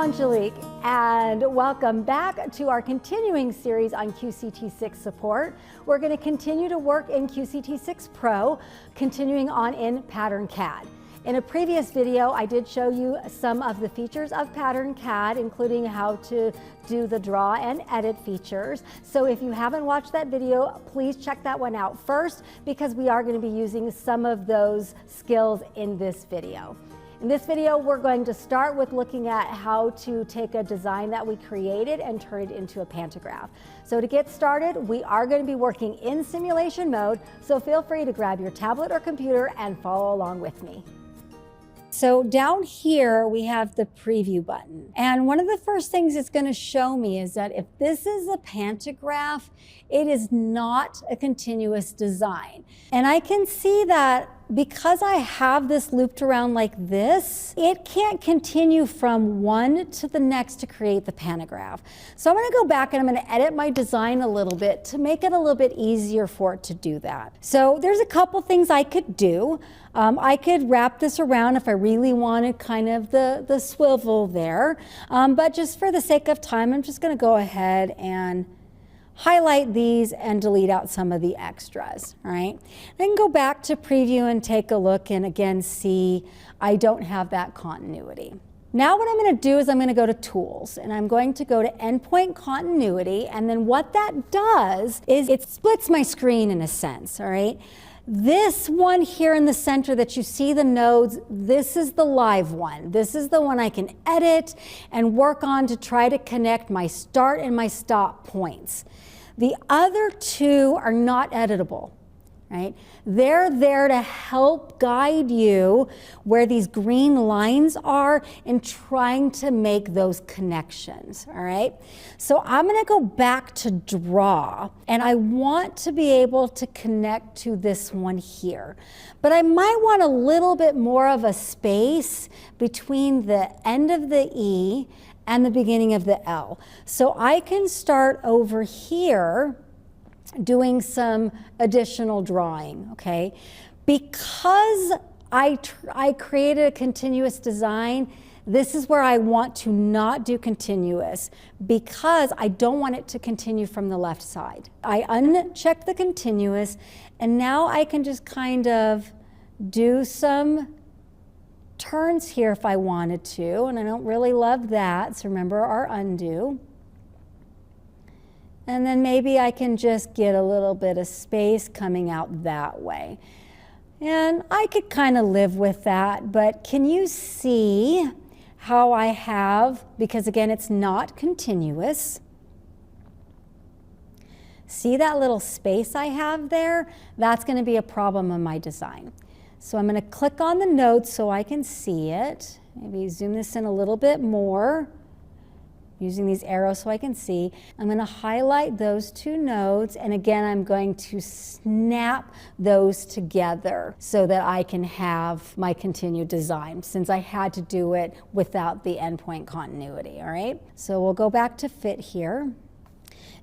Angelique, and welcome back to our continuing series on QCT6 support. We're going to continue to work in QCT6 Pro, continuing on in PatternCAD. In a previous video, I did show you some of the features of PatternCAD, including how to do the draw and edit features. So if you haven't watched that video, please check that one out first, because we are going to be using some of those skills in this video. In this video, we're going to start with looking at how to take a design that we created and turn it into a pantograph. So to get started, we are going to be working in simulation mode, so feel free to grab your tablet or computer and follow along with me. So down here, we have the preview button. And one of the first things it's going to show me is that if this is a pantograph, it is not a continuous design. And I can see that because I have this looped around like this, it can't continue from one to the next to create the pantograph. So I'm going to go back and I'm going to edit my design a little bit to make it a little bit easier for it to do that. So there's a couple things I could do. I could wrap this around if I really wanted kind of the swivel there. But just for the sake of time, I'm just going to go ahead and highlight these and delete out some of the extras, all right? I can go back to preview and take a look and again see I don't have that continuity. Now what I'm going to do is I'm going to go to Tools and I'm going to go to Endpoint Continuity, and then what that does is it splits my screen in a sense, all right? This one here in the center that you see the nodes, this is the live one. This is the one I can edit and work on to try to connect my start and my stop points. The other two are not editable, right? They're there to help guide you where these green lines are in trying to make those connections, all right? So I'm going to go back to draw, and I want to be able to connect to this one here. But I might want a little bit more of a space between the end of the E and the beginning of the L. So I can start over here doing some additional drawing, okay? Because I created a continuous design, this is where I want to not do continuous because I don't want it to continue from the left side. I uncheck the continuous, and now I can just kind of do some turns here if I wanted to, and I don't really love that, so remember our undo. And then maybe I can just get a little bit of space coming out that way. And I could kind of live with that, but can you see how I have, because again, it's not continuous. See that little space I have there? That's going to be a problem in my design. So I'm going to click on the node so I can see it. Maybe zoom this in a little bit more, using these arrows so I can see. I'm going to highlight those two nodes, and again, I'm going to snap those together so that I can have my continued design, since I had to do it without the endpoint continuity, all right? So we'll go back to fit here.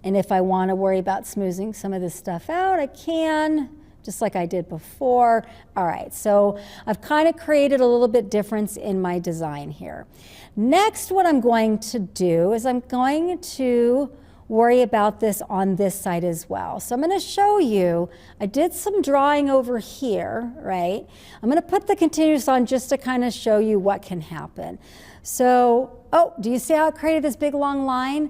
And if I want to worry about smoothing some of this stuff out, I can, just like I did before. All right, so I've kind of created a little bit difference in my design here. Next, what I'm going to do is I'm going to worry about this on this side as well. So I'm going to show you, I did some drawing over here, right? I'm going to put the continuous on just to kind of show you what can happen. So, oh, do you see how it created this big long line?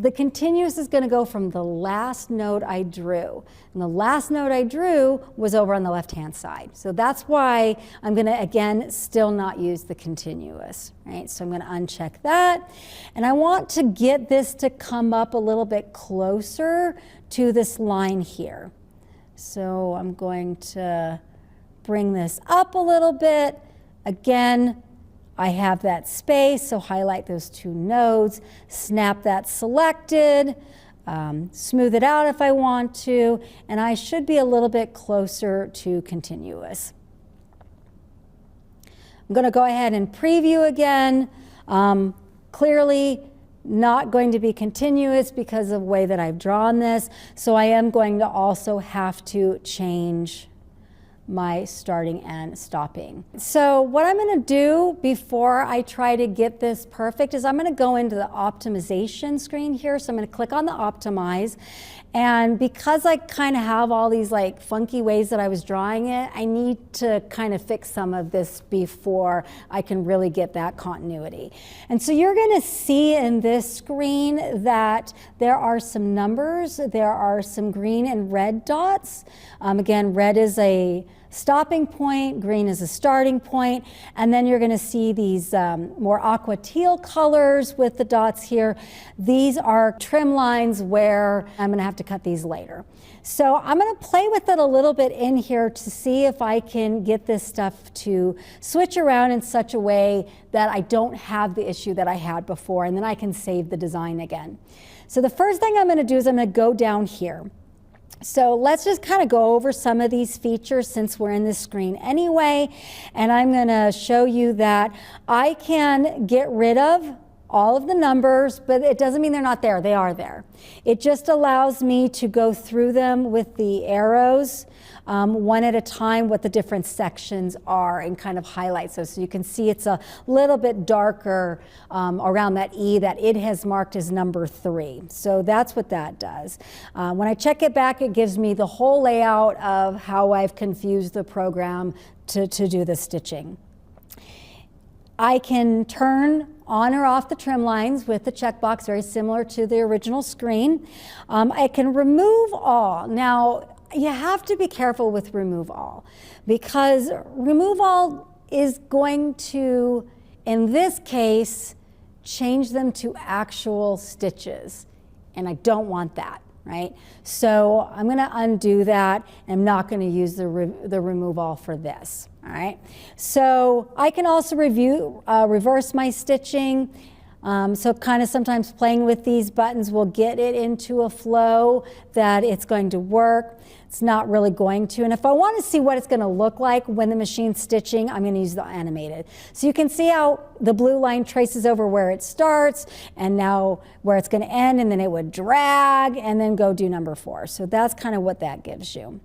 The continuous is going to go from the last node I drew. And the last node I drew was over on the left-hand side. So that's why I'm going to, again, still not use the continuous, right? So I'm going to uncheck that. And I want to get this to come up a little bit closer to this line here. So I'm going to bring this up a little bit. Again, I have that space, so highlight those two nodes, snap that selected, smooth it out if I want to, and I should be a little bit closer to continuous. I'm going to go ahead and preview again. Clearly not going to be continuous because of the way that I've drawn this, so I am going to also have to change my starting and stopping. So what I'm going to do before I try to get this perfect is I'm going to go into the optimization screen here. So I'm going to click on the optimize. And because I kind of have all these like funky ways that I was drawing it, I need to kind of fix some of this before I can really get that continuity. And so you're going to see in this screen that there are some numbers, there are some green and red dots. Again, red is a stopping point, green is a starting point, and then you're going to see these more aqua teal colors with the dots here. These are trim lines where I'm going to have to cut these later. So I'm going to play with it a little bit in here to see if I can get this stuff to switch around in such a way that I don't have the issue that I had before, and then I can save the design again. So the first thing I'm going to do is I'm going to go down here. So let's just kind of go over some of these features since we're in this screen anyway, and I'm going to show you that I can get rid of all of the numbers, but it doesn't mean they're not there. They are there. It just allows me to go through them with the arrows one at a time, what the different sections are, and kind of highlight those. So you can see it's a little bit darker around that E that it has marked as number 3. So that's what that does. When I check it back, it gives me the whole layout of how I've confused the program to do the stitching. I can turn on or off the trim lines with the checkbox, very similar to the original screen. I can remove all. Now, you have to be careful with remove all, because remove all is going to, in this case, change them to actual stitches, and I don't want that. Right? So I'm going to undo that. I'm not going to use the remove all for this. All right. So I can also reverse my stitching. So kind of sometimes playing with these buttons will get it into a flow that it's going to work. It's not really going to. And if I want to see what it's going to look like when the machine's stitching, I'm going to use the animated. So you can see how the blue line traces over where it starts and now where it's going to end, and then it would drag and then go do number 4. So that's kind of what that gives you.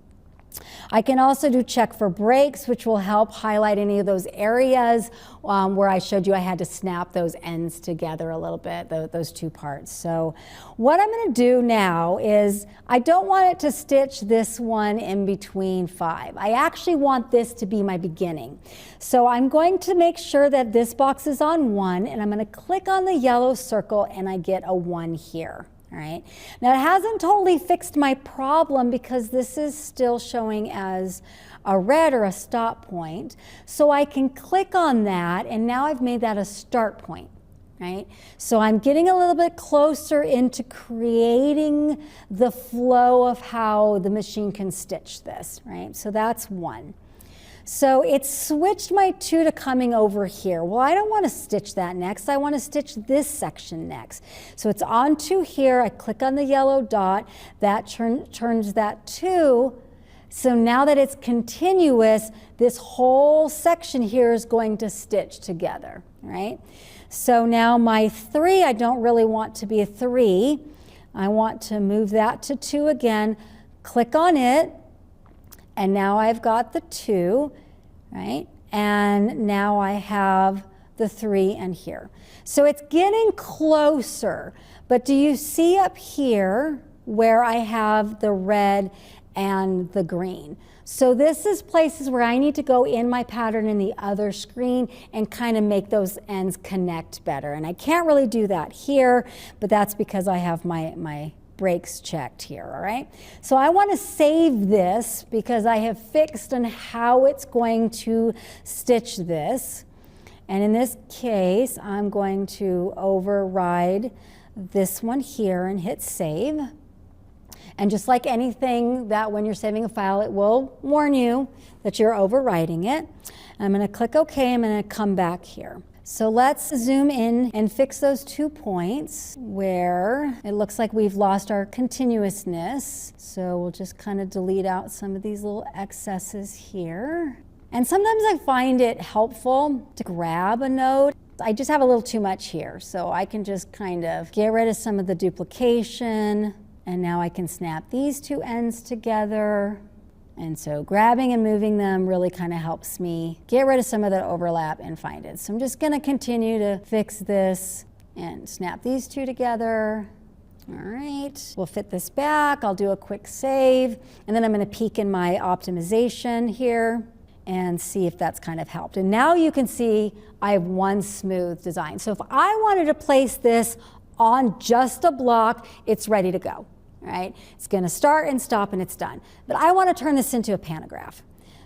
I can also do check for breaks, which will help highlight any of those areas where I showed you I had to snap those ends together a little bit, those two parts. So what I'm going to do now is I don't want it to stitch this one in between 5. I actually want this to be my beginning. So I'm going to make sure that this box is on 1, and I'm going to click on the yellow circle and I get a 1 here. All right. Now it hasn't totally fixed my problem because this is still showing as a red or a stop point. So I can click on that, and now I've made that a start point. Right? So I'm getting a little bit closer into creating the flow of how the machine can stitch this. Right? So that's 1. So it's switched my 2 to coming over here. Well, I don't want to stitch that next. I want to stitch this section next. So it's on 2 here. I click on the yellow dot. That turns that 2. So now that it's continuous, this whole section here is going to stitch together, right? So now my 3, I don't really want to be a 3. I want to move that to 2 again. Click on it. And now I've got the 2, right? And now I have the 3 and here. So it's getting closer. But do you see up here where I have the red and the green? So this is places where I need to go in my pattern in the other screen and kind of make those ends connect better. And I can't really do that here, but that's because I have my breaks checked here, all right? So I want to save this because I have fixed on how it's going to stitch this. And in this case, I'm going to override this one here and hit save. And just like anything that when you're saving a file, it will warn you that you're overwriting it. I'm going to click OK. I'm going to come back here. So let's zoom in and fix those 2 points where it looks like we've lost our continuousness. So we'll just kind of delete out some of these little excesses here. And sometimes I find it helpful to grab a node. I just have a little too much here. So I can just kind of get rid of some of the duplication. And now I can snap these 2 ends together. And so grabbing and moving them really kind of helps me get rid of some of that overlap and find it. So I'm just going to continue to fix this and snap these two together. All right, we'll fit this back. I'll do a quick save, and then I'm going to peek in my optimization here and see if that's kind of helped. And now you can see I have one smooth design. So if I wanted to place this on just a block, it's ready to go, right? It's going to start and stop and it's done. But I want to turn this into a pantograph.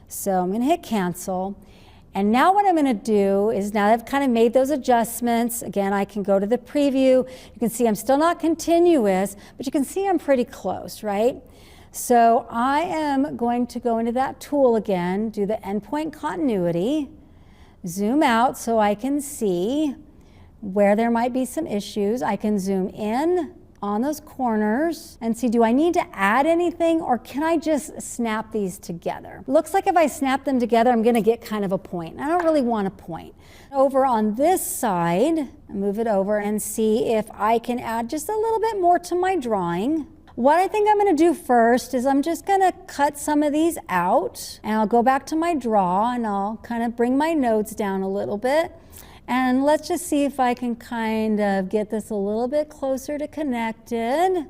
So I'm going to hit cancel. And now what I'm going to do is, now that I've kind of made those adjustments, again, I can go to the preview. You can see I'm still not continuous, but you can see I'm pretty close, right? So I am going to go into that tool again, do the endpoint continuity, zoom out so I can see where there might be some issues. I can zoom in on those corners and see, do I need to add anything or can I just snap these together? Looks like if I snap them together, I'm gonna get kind of a point. I don't really want a point. Over on this side, move it over and see if I can add just a little bit more to my drawing. What I think I'm gonna do first is I'm just gonna cut some of these out and I'll go back to my draw and I'll kind of bring my nodes down a little bit. And let's just see if I can kind of get this a little bit closer to connected.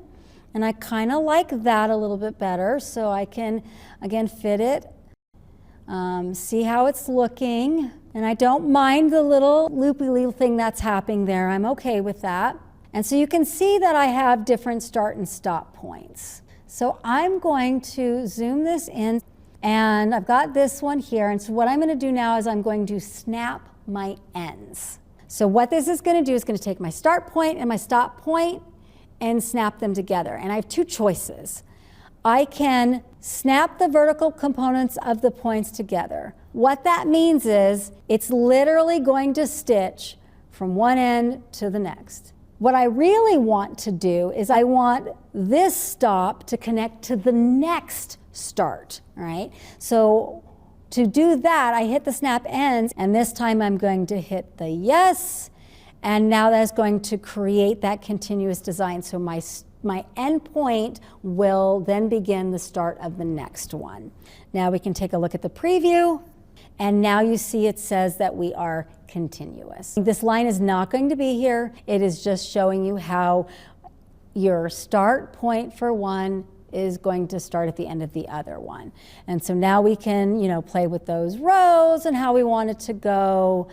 And I kind of like that a little bit better, so I can, again, fit it, see how it's looking. And I don't mind the little loopy thing that's happening there. I'm okay with that. And so you can see that I have different start and stop points. So I'm going to zoom this in, and I've got this one here. And so what I'm going to do now is I'm going to snap my ends. So what this is going to do is going to take my start point and my stop point and snap them together. And I have two choices. I can snap the vertical components of the points together. What that means is it's literally going to stitch from one end to the next. What I really want to do is I want this stop to connect to the next start, right? So to do that, I hit the snap ends, and this time I'm going to hit the yes, and now that's going to create that continuous design. So my end point will then begin the start of the next one. Now we can take a look at the preview, and now you see it says that we are continuous. This line is not going to be here. It is just showing you how your start point for one is going to start at the end of the other one. And so now we can, play with those rows and how we want it to go,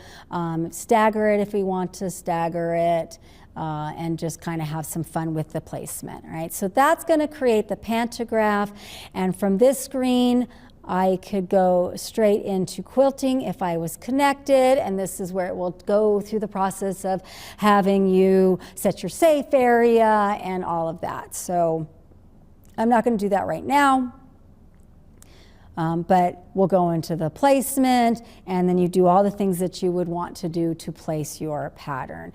stagger it if we want to stagger it, and just kind of have some fun with the placement, right? So that's going to create the pantograph. And from this screen, I could go straight into quilting if I was connected, and this is where it will go through the process of having you set your safe area and all of that. So I'm not going to do that right now, but we'll go into the placement, and then you do all the things that you would want to do to place your pattern.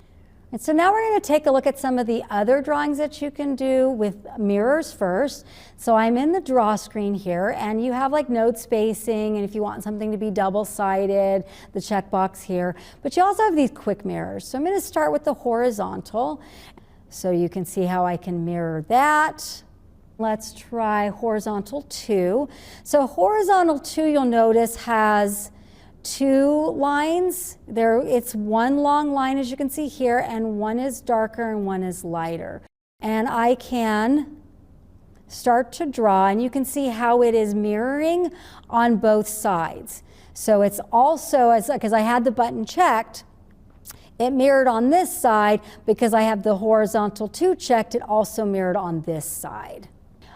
And so now we're going to take a look at some of the other drawings that you can do with mirrors first. So I'm in the draw screen here, and you have like node spacing, and if you want something to be double-sided, the checkbox here. But you also have these quick mirrors. So I'm going to start with the horizontal, so you can see how I can mirror that. Let's try horizontal 2. So horizontal 2, you'll notice, has two lines. It's one long line, as you can see here, and one is darker and one is lighter. And I can start to draw, and you can see how it is mirroring on both sides. So it's also, because I had the button checked, it mirrored on this side. Because I have the horizontal 2 checked, it also mirrored on this side.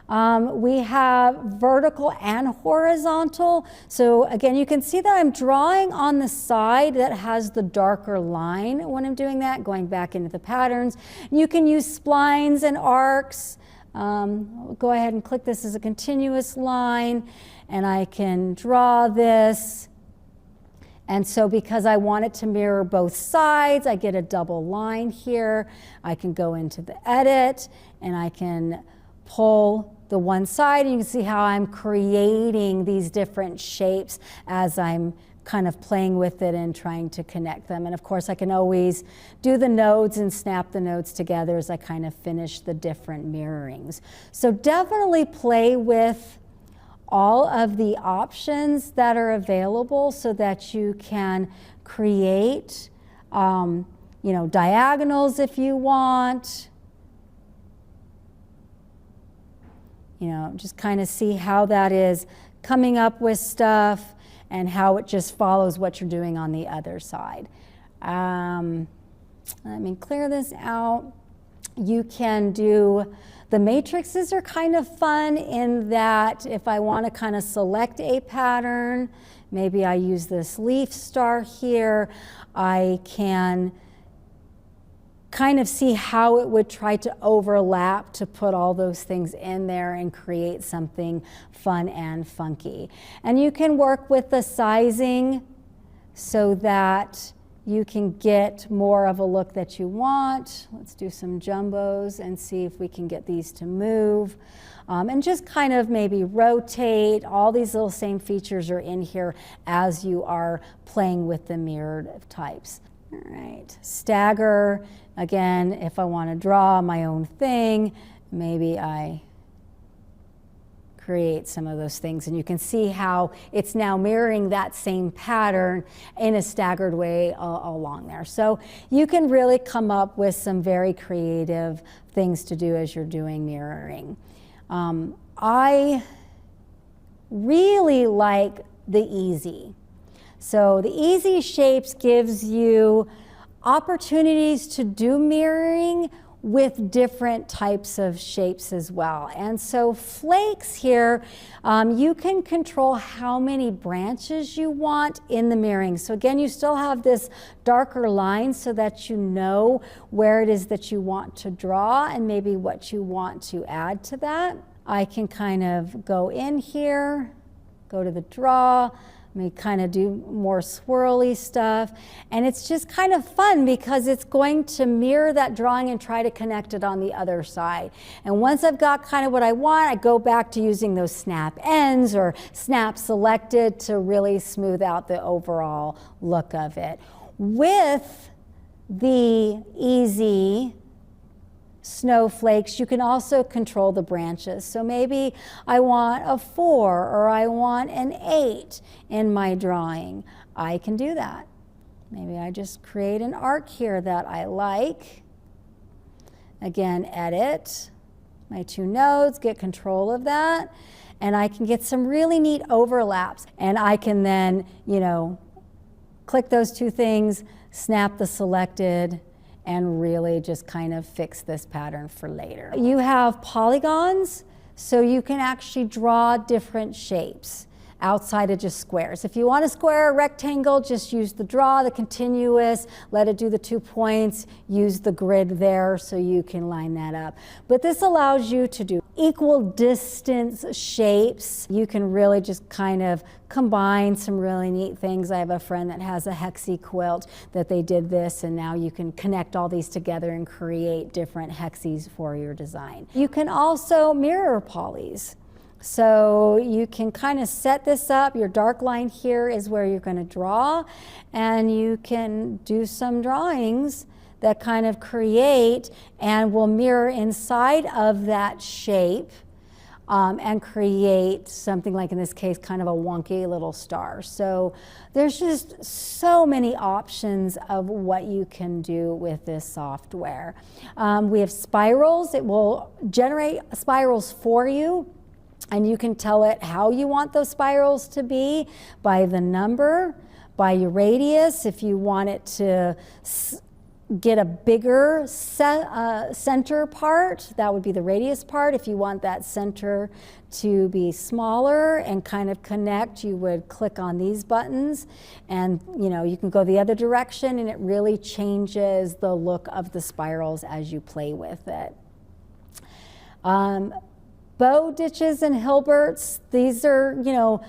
We have vertical and horizontal. So again, you can see that I'm drawing on the side that has the darker line when I'm doing that, going back into the patterns. You can use splines and arcs. I'll go ahead and click this as a continuous line, and I can draw this. And so because I want it to mirror both sides, I get a double line here. I can go into the edit, and I can pull the one side, and you can see how I'm creating these different shapes as I'm kind of playing with it and trying to connect them. And of course, I can always do the nodes and snap the nodes together as I kind of finish the different mirrorings. So definitely play with all of the options that are available so that you can create, you know, diagonals if you want. You know, just kind of see how that is coming up with stuff and how it just follows what you're doing on the other side. Let me clear this out. You can do, the matrices are kind of fun in that if I want to kind of select a pattern, maybe I use this leaf star here, I can kind of see how it would try to overlap to put all those things in there and create something fun and funky. And you can work with the sizing so that you can get more of a look that you want. Let's do some jumbos and see if we can get these to move. And just kind of maybe rotate. All these little same features are in here as you are playing with the mirrored types. All right, stagger. Again, if I want to draw my own thing, maybe I create some of those things, and you can see how it's now mirroring that same pattern in a staggered way along there. So you can really come up with some very creative things to do as you're doing mirroring. I really like the easy. So the easy shapes gives you opportunities to do mirroring with different types of shapes as well. And so flakes here, you can control how many branches you want in the mirroring. So again, you still have this darker line so that you know where it is that you want to draw and maybe what you want to add to that. I can kind of go in here, go to the draw, let me kind of do more swirly stuff. And it's just kind of fun because it's going to mirror that drawing and try to connect it on the other side. And once I've got kind of what I want, I go back to using those snap ends or snap selected to really smooth out the overall look of it. With the easy snowflakes, you can also control the branches. So maybe I want a 4 or I want an 8 in my drawing. I can do that. Maybe I just create an arc here that I like. Again, edit my 2 nodes, get control of that, and I can get some really neat overlaps. And I can then, you know, click those 2 things, snap the selected, and really just kind of fix this pattern for later. You have polygons, so you can actually draw different shapes outside of just squares. If you want a square or rectangle, just use the draw, the continuous, let it do the 2 points, use the grid there so you can line that up. But this allows you to do equal distance shapes. You can really just kind of combine some really neat things. I have a friend that has a hexie quilt that they did this, and now you can connect all these together and create different hexies for your design. You can also mirror polys. So you can kind of set this up. Your dark line here is where you're going to draw, and you can do some drawings that kind of create and will mirror inside of that shape and create something like, in this case, kind of a wonky little star. So there's just so many options of what you can do with this software. We have spirals. It will generate spirals for you, and you can tell it how you want those spirals to be by the number, by your radius. If you want it to get a bigger center part, that would be the radius part. If you want that center to be smaller and kind of connect, you would click on these buttons, and you know, you can go the other direction, and it really changes the look of the spirals as you play with it. Bow ditches and hilberts, these are, you know,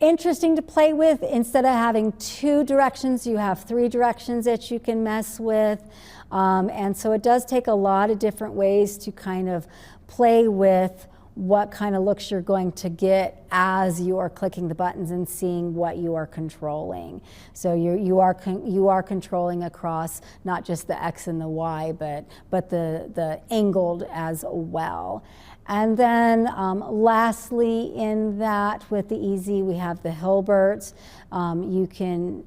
interesting to play with. Instead of having 2 directions, you have 3 directions that you can mess with. And so it does take a lot of different ways to kind of play with what kind of looks you're going to get as you are clicking the buttons and seeing what you are controlling. So you are controlling across not just the X and the Y, but the angled as well. And then lastly in that, with the easy, we have the Hilberts. You can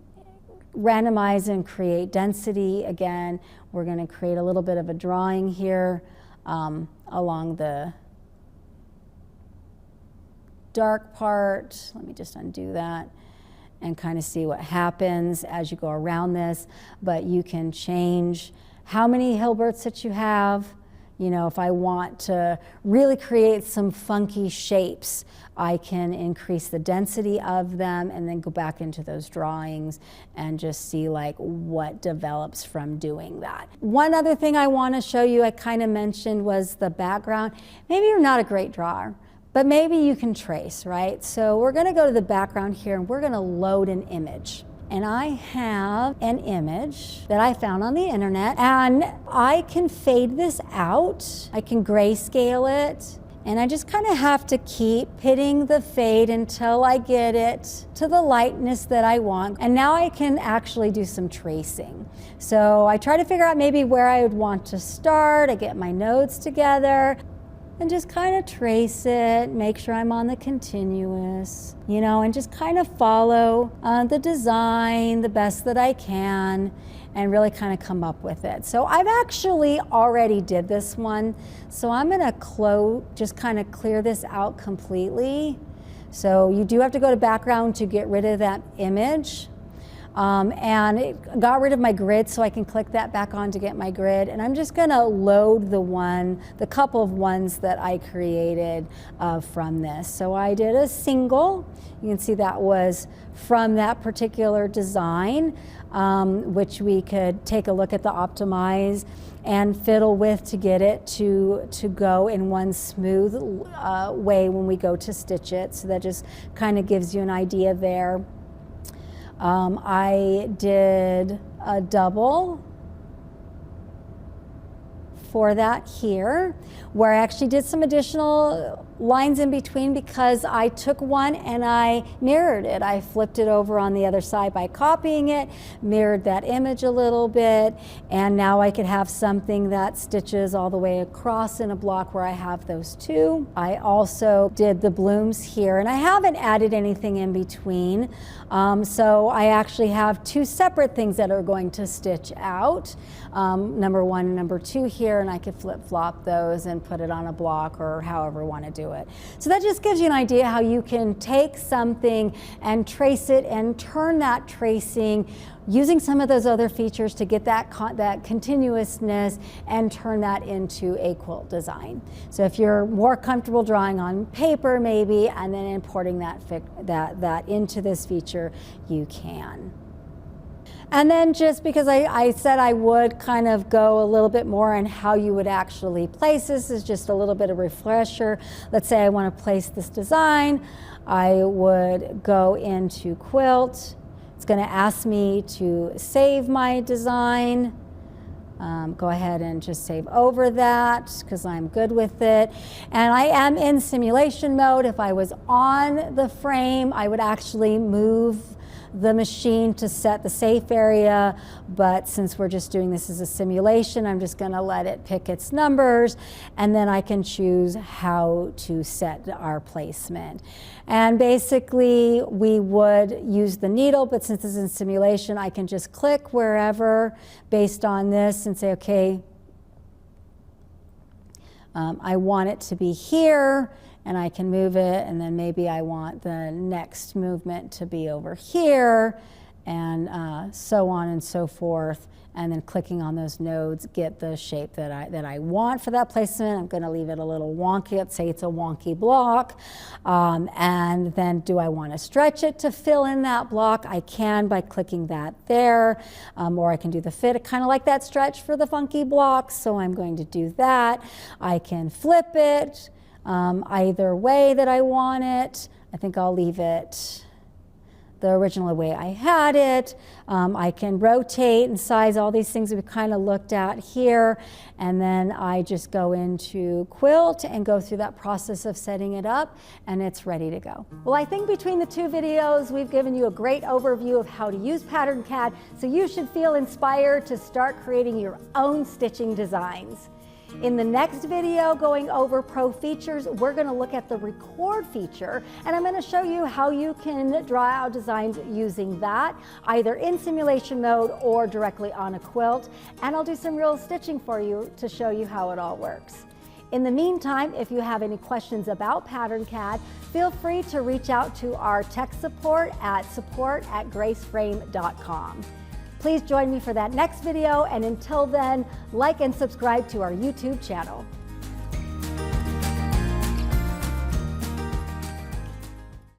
randomize and create density. Again, we're going to create a little bit of a drawing here along the dark part. Let me just undo that and kind of see what happens as you go around this. But you can change how many Hilberts that you have. You know, if I want to really create some funky shapes, I can increase the density of them and then go back into those drawings and just see like what develops from doing that. One other thing I want to show you, I kind of mentioned, was the background. Maybe you're not a great drawer, but maybe you can trace, right? So we're going to go to the background here and we're going to load an image. And I have an image that I found on the internet, and I can fade this out. I can grayscale it, and I just kind of have to keep hitting the fade until I get it to the lightness that I want. And now I can actually do some tracing. So I try to figure out maybe where I would want to start. I get my nodes together and just kind of trace it, make sure I'm on the continuous, you know, and just kind of follow the design the best that I can and really kind of come up with it. So I've actually already did this one, so I'm gonna just kind of clear this out completely. So you do have to go to background to get rid of that image. And it got rid of my grid, so I can click that back on to get my grid. And I'm just gonna load the couple of ones that I created from this. So I did a single. You can see that was from that particular design, which we could take a look at the optimize and fiddle with to get it to go in one smooth way when we go to stitch it. So that just kind of gives you an idea there. I did a double for that here, where I actually did some additional lines in between because I took one and I mirrored it. I flipped it over on the other side by copying it, mirrored that image a little bit, and now I could have something that stitches all the way across in a block where I have those two. I also did the blooms here, and I haven't added anything in between. So I actually have two separate things that are going to stitch out, number one and number two here, and I could flip-flop those and put it on a block or however I want to do it. So that just gives you an idea how you can take something and trace it and turn that tracing using some of those other features to get that continuousness and turn that into a quilt design. So if you're more comfortable drawing on paper maybe and then importing that into this feature, you can. And then just because I said I would kind of go a little bit more on how you would actually place this, is just a little bit of refresher. Let's say I want to place this design. I would go into quilt. It's going to ask me to save my design. Go ahead and just save over that because I'm good with it. And I am in simulation mode. If I was on the frame, I would actually move the machine to set the safe area, but since we're just doing this as a simulation, I'm just gonna let it pick its numbers, and then I can choose how to set our placement. And basically, we would use the needle, but since it's in simulation, I can just click wherever based on this and say, okay, I want it to be here, and I can move it, and then maybe I want the next movement to be over here, and so on and so forth. And then clicking on those nodes, get the shape that I want for that placement. I'm gonna leave it a little wonky. Let's say it's a wonky block. And then do I wanna stretch it to fill in that block? I can by clicking that there, or I can do the fit. I kinda like that stretch for the funky blocks, so I'm going to do that. I can flip it either way that I want it. I think I'll leave it the original way I had it. I can rotate and size all these things we've kind of looked at here. And then I just go into Quilt and go through that process of setting it up, and it's ready to go. Well, I think between the two videos, we've given you a great overview of how to use PatternCAD, so you should feel inspired to start creating your own stitching designs. In the next video, going over Pro features, we're going to look at the record feature, and I'm going to show you how you can draw out designs using that, either in simulation mode or directly on a quilt. And I'll do some real stitching for you to show you how it all works. In the meantime, if you have any questions about PatternCAD, feel free to reach out to our tech support at support@graceframe.com. Please join me for that next video, and until then, like and subscribe to our YouTube channel.